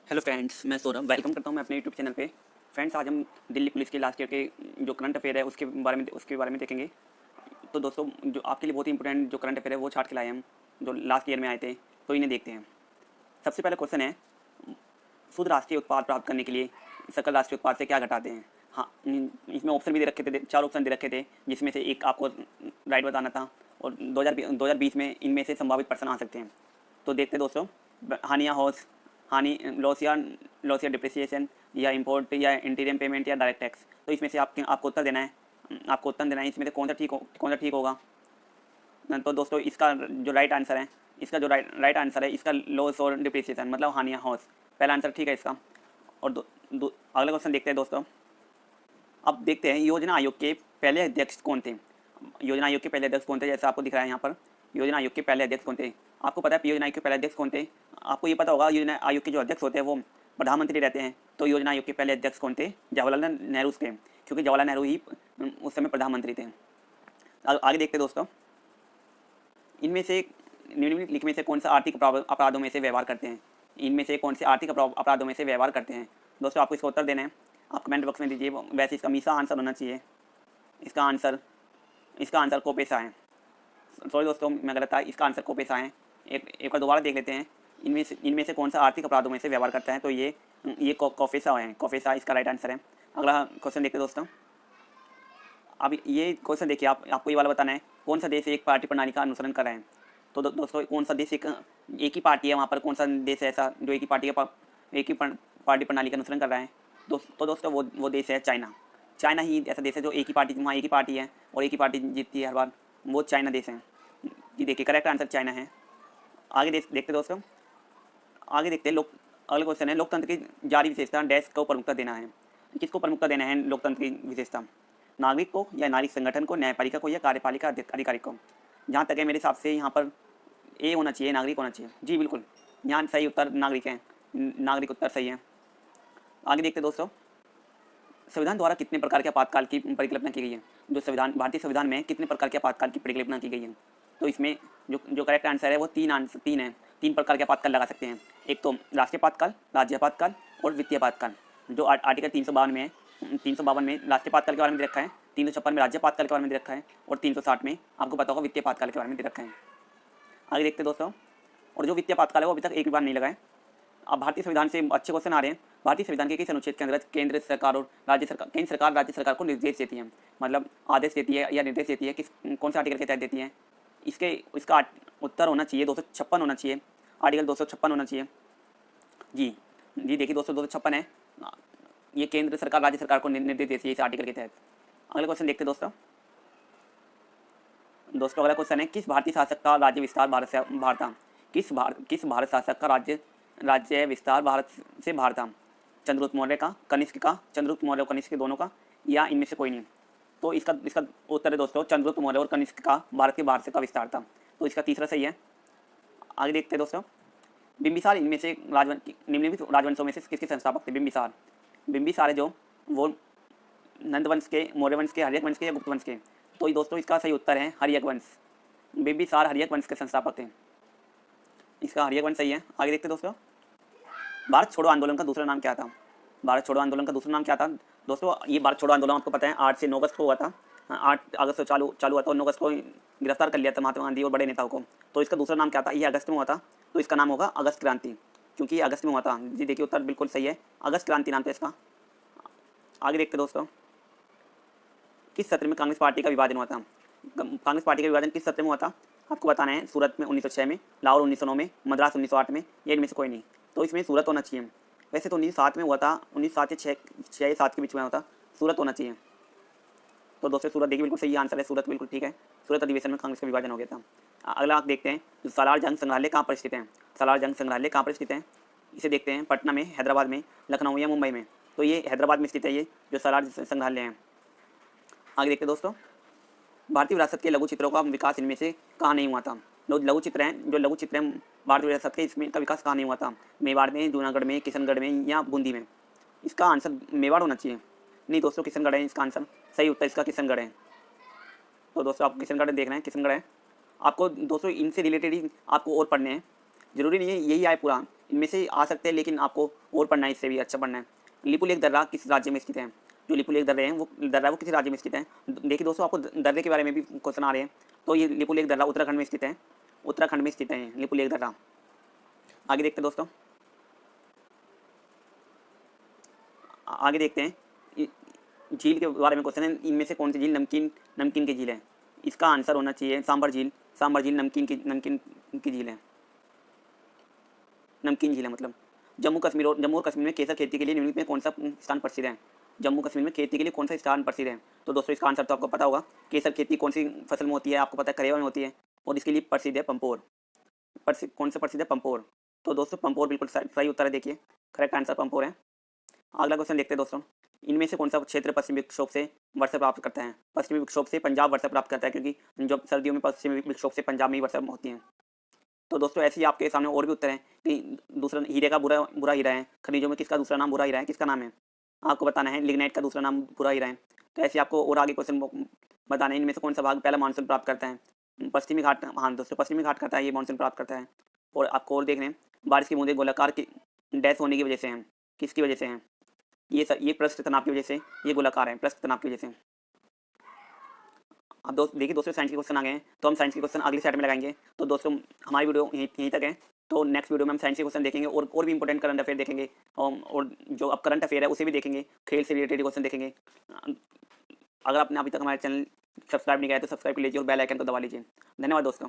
Hello friends, मैं Saurabh welcome करता हूं मैं अपने यूट्यूब चैनल पे। फ्रेंड्स, आज हम दिल्ली पुलिस के लास्ट ईयर के जो करंट अफेयर है उसके बारे में देखेंगे। तो दोस्तों, जो आपके लिए बहुत ही इंपॉर्टेंट जो करंट अफेयर है वो छाट के लाए हम, जो लास्ट ईयर में आए थे। तो इन्हें देखते हैं। सबसे पहला क्वेश्चन है, शुद्ध राष्ट्रीय उत्पाद प्राप्त करने के लिए सकल राष्ट्रीय उत्पाद से क्या घटाते हैं। हाँ, इसमें ऑप्शन भी दे रखे थे, 4 ऑप्शन दे रखे थे, जिसमें से एक आपको राइट बताना था। और 2020 में इनमें से संभावित पर्सन आ सकते हैं। तो देखते हैं दोस्तों, हानिया हॉस हानि लॉस या डिप्रिसिएशन या इंपोर्ट या इंटीरियम पेमेंट या डायरेक्ट टैक्स। तो इसमें से आपको उत्तर देना है। इसमें से कौन सा ठीक होगा। तो दोस्तों, इसका जो राइट आंसर है, इसका लॉस और डिप्रिसिएशन मतलब हानिया हॉस। पहला आंसर ठीक है इसका। और अगला क्वेश्चन देखते हैं दोस्तों। अब देखते हैं योजना आयोग के पहले अध्यक्ष कौन थे। जैसे आपको दिख रहा है यहाँ पर, योजना आयोग के पहले अध्यक्ष कौन थे। आपको पता है योजना आयोग के पहले अध्यक्ष कौन थे। आपको ये पता होगा योजना आयोग के जो अध्यक्ष होते हैं वो प्रधानमंत्री रहते हैं। तो योजना आयोग के पहले अध्यक्ष कौन थे, जवाहरलाल नेहरू थे, क्योंकि जवाहरलाल नेहरू ही उस समय प्रधानमंत्री थे। आगे देखते हैं दोस्तों, इनमें से निम्नलिखित में से कौन सा आर्थिक अपराधों में से व्यवहार करते हैं। इनमें से कौन से आर्थिक अपराधों में से व्यवहार करते हैं। दोस्तों, आपको इसका उत्तर देना है। आप कमेंट बॉक्स में दीजिए। वैसे इसका मीसा आंसर होना चाहिए। इसका आंसर कोपेसा है। सॉरी दोस्तों, मैं गलत था। इसका आंसर कोपेसा है। एक बार दोबारा देख लेते हैं। इनमें से कौन सा आर्थिक अपराधों में से व्यवहार करता है। तो ये कोपेसा है। कोपेसा इसका राइट आंसर है। अगला क्वेश्चन देखते हैं दोस्तों। अब ये क्वेश्चन देखिए, आपको ये वाला बताना है, कौन सा देश एक पार्टी प्रणाली का अनुसरण कर रहे हैं। तो दोस्तों, कौन सा देश एक ही पार्टी है, वहाँ पर कौन सा देश है ऐसा जो एक ही पार्टी प्रणाली का अनुसरण कर रहा है। तो दोस्तों, वो देश है चाइना। चाइना ही ऐसा देश है जो वहाँ एक ही पार्टी है और एक ही पार्टी जीतती है हर बार। वो चाइना देश है। ये देखिए, करेक्ट आंसर चाइना है। आगे देखते दोस्तों। आगे देखते हैं अगला क्वेश्चन है, लोकतंत्र की जारी विशेषता डैश को प्रमुखता देना है। किसको प्रमुखता देना है लोकतंत्र की विशेषता। नागरिक को या नागरिक संगठन को, न्यायपालिका को या कार्यपालिका अधिकारी को। जहाँ तक है मेरे हिसाब से यहाँ पर ए होना चाहिए, नागरिक होना चाहिए। जी बिल्कुल, यहाँ सही उत्तर नागरिक है। नागरिक उत्तर सही है। आगे देखते दोस्तों, संविधान द्वारा कितने प्रकार के आपातकाल की परिकल्पना की गई है। जो भारतीय संविधान में कितने प्रकार के आपातकाल की परिकल्पना की गई है। तो इसमें जो करेक्ट आंसर है वो तीन है। 3 प्रकार के आपातकाल लगा सकते हैं। एक तो राष्ट्रीय आपातकाल, राज्य आपातकाल और वित्तीय आपातकाल। जो आर्टिकल 352 में है, 352 में राष्ट्रीय आपातकाल के बारे में दे रखा है, 356 में राज्य आपातकाल के बारे में दे रखा है और 360 में आपको पता होगा वित्तीय आपातकाल के बारे में दे रखा है। आगे देखते दोस्तों। और जो वित्तीय आपातकाल है वो अभी तक एक भी बार नहीं लगा है। अब भारतीय संविधान से अच्छे क्वेश्चन आ रहे हैं। भारतीय संविधान के किस अनुच्छेद के अंतर्गत केंद्र सरकार राज्य सरकार को निर्देश देती है, मतलब आदेश देती है या निर्देश देती है, कौन से आर्टिकल के तहत देती है। इसका उत्तर होना चाहिए 256 होना चाहिए। आर्टिकल 256 होना चाहिए। जी देखिए दोस्तों, 256 है। ये केंद्र सरकार राज्य सरकार को निर्देश देती है इस आर्टिकल के तहत। अगला क्वेश्चन देखते दोस्तों। अगला क्वेश्चन है, किस भारतीय शासक का राज्य विस्तार भारत से बाहर था। किस भारत शासक का राज्य विस्तार भारत से बाहर था। चंद्रगुप्त मौर्य का, कनिष्क का, चंद्रगुप्त मौर्य और कनिष्क दोनों का, या इनमें से कोई नहीं। तो इसका उत्तर है दोस्तों चंद्रगुप्त मौर्य और कनिष्क का भारत के बाहर से का विस्तार था। तो इसका तीसरा सही है। आगे देखते हैं दोस्तों। बिंबिसार इनमें से निम्नलिखित राजवंशों में से किसके संस्थापक थे। बिंबिसार है जो वो नंद वंश के, मौर्य वंश के, हर्यक वंश के या गुप्त वंश के। तो दोस्तों, इसका सही उत्तर है हर्यक वंश। बिंबिसार हर्यक वंश के संस्थापक थे। इसका हर्यक वंश सही है। आगे देखते दोस्तों। भारत छोड़ो आंदोलन का दूसरा नाम क्या था। दोस्तों, ये भारत छोड़ो आंदोलन आपको पता है 8 से 9 अगस्त को हुआ था। 8 अगस्त से चालू हुआ था और 9 अगस्त को गिरफ्तार कर लिया था महात्मा गांधी और बड़े नेताओं को। तो इसका दूसरा नाम क्या था। ये अगस्त में हुआ था, तो इसका नाम होगा अगस्त क्रांति, क्योंकि ये अगस्त में हुआ था। जी देखिए, उत्तर बिल्कुल सही है, अगस्त क्रांति नाम था इसका। आगे देखते दोस्तों। किस सत्र में कांग्रेस पार्टी का विभाजन हुआ था। कांग्रेस पार्टी का विभाजन किस सत्र में हुआ था, आपको बताना है। सूरत में 1906 में, लाहौर 1909 में, मद्रास 1908 में, ये इनमें से कोई नहीं। तो इसमें सूरत होना चाहिए। वैसे तो 1907 में हुआ था, 1907 या 6 या 7 के बीच में हुआ था। सूरत होना चाहिए। तो दोस्तों, सूरत देखिए बिल्कुल सही आंसर है। सूरत बिल्कुल ठीक है। सूरत अधिवेशन में कांग्रेस का विभाजन हो गया था। अगला आप देखते हैं, सालार जंग संग्रहालय कहाँ पर स्थित है। सालार जंग संग्रहालय कहाँ पर स्थित है, इसे देखते हैं। पटना में, हैदराबाद में, लखनऊ या मुंबई में। तो ये हैदराबाद में स्थित है, ये जो सालार संग्रहालय है। आगे देखते दोस्तों। भारतीय विरासत के लघु चित्रों का विकास इनमें से कहाँ नहीं हुआ था। जो लघु चित्र हैं भारतीय विरासत के, इसमें का विकास कहाँ नहीं हुआ था। मेवाड़ में, जूनागढ़ में, किशनगढ़ में या बूंदी में। इसका आंसर मेवाड़ होना चाहिए। नहीं दोस्तों, किशनगढ़ है इसका आंसर। सही उत्तर इसका किशनगढ़ है। तो दोस्तों, आप किशनगढ़ देख रहे हैं, किशनगढ़ है। आपको दोस्तों इनसे रिलेटेड ही आपको और पढ़ने हैं, जरूरी नहीं है यही आए पूरा। इनमें से आ सकते हैं, लेकिन आपको और पढ़ना है, इससे भी अच्छा पढ़ना है। लिपुलेख दर्रा किस राज्य में स्थित है? जो लिपुलेख दर्रे हैं वो दर्रा वो किस राज्य में स्थित है? देखिए दोस्तों, आपको दर्रे के बारे में भी क्वेश्चन आ रहे हैं। तो ये लिपुलेख दर्रा उत्तराखंड में स्थित है, उत्तराखंड में स्थित है लिपुलेख दर्रा। आगे देखते हैं दोस्तों, आगे देखते हैं। झील के बारे में क्वेश्चन है, इनमें से कौन सी झील नमकीन नमकीन की झील है? इसका आंसर होना चाहिए सांबर झील। सांबर झील नमकीन की झील है, नमकीन झील है मतलब। जम्मू और कश्मीर में केसर खेती के लिए निम्नलिखित में कौन सा स्थान प्रसिद्ध है? जम्मू कश्मीर में खेती के लिए कौन सा स्थान प्रसिद्ध है? तो दोस्तों इसका आंसर तो आपको पता होगा। केसर खेती कौन सी फसल में होती है? आपको पता है, करेवा में होती है, और इसके लिए प्रसिद्ध है पंपोर। कौन सा प्रसिद्ध है? पंपोर। तो दोस्तों पंपोर बिल्कुल सही उत्तर है, देखिए करेक्ट आंसर पंपोर है। अगला क्वेश्चन देखते हैं दोस्तों, इनमें से कौन सा क्षेत्र पश्चिमी विक्षोभ से वर्षा प्राप्त करता है? पश्चिमी विक्षोभ से पंजाब वर्षा प्राप्त करता है, क्योंकि जब सर्दियों में पश्चिमी विक्षोभ से पंजाब में ही वर्षा होती है। तो दोस्तों ऐसे ही आपके सामने और भी उत्तर हैं कि दूसरा हीरे का बुरा बुरा हीरा है, खनिजों में किसका दूसरा नाम बुरा हीरा है, किसका नाम है? आपको बताना है। लिग्नाइट का दूसरा नाम बुरा हीरा है। तो ऐसे आपको और आगे क्वेश्चन बताना है, इनमें से कौन सा भाग पहला मानसून प्राप्त करता है? पश्चिमी घाट। हाँ दोस्तों, पश्चिमी घाट करता है, ये मानसून प्राप्त करता है। और आपको और देख रहे हैं, बारिश की बूंदें गोलाकार की डैश होने की वजह से हैं, किसकी वजह से हैं? ये पृष्ठ तनाव की वजह से ये गोलाकार है, पृष्ठ तनाव की वजह से। अब दोस्त देखिए दोस्तों, साइंस के क्वेश्चन आ गए हैं, तो हम साइंस के क्वेश्चन अगली साइड में लगाएंगे। तो दोस्तों हमारी वीडियो यहीं तक है। तो नेक्स्ट वीडियो में हम साइंस के क्वेश्चन देखेंगे, और भी इंपॉर्टेंट करंट अफेयर देखेंगे, और जो अब करंट अफेयर है उसे भी देखेंगे, खेल से रिलेटेड क्वेश्चन देखेंगे। अगर आपने अभी तक हमारे चैनल सब्सक्राइब नहीं किया है तो सब्सक्राइब कर लीजिए और बेल आइकन को दबा लीजिए। धन्यवाद दोस्तों।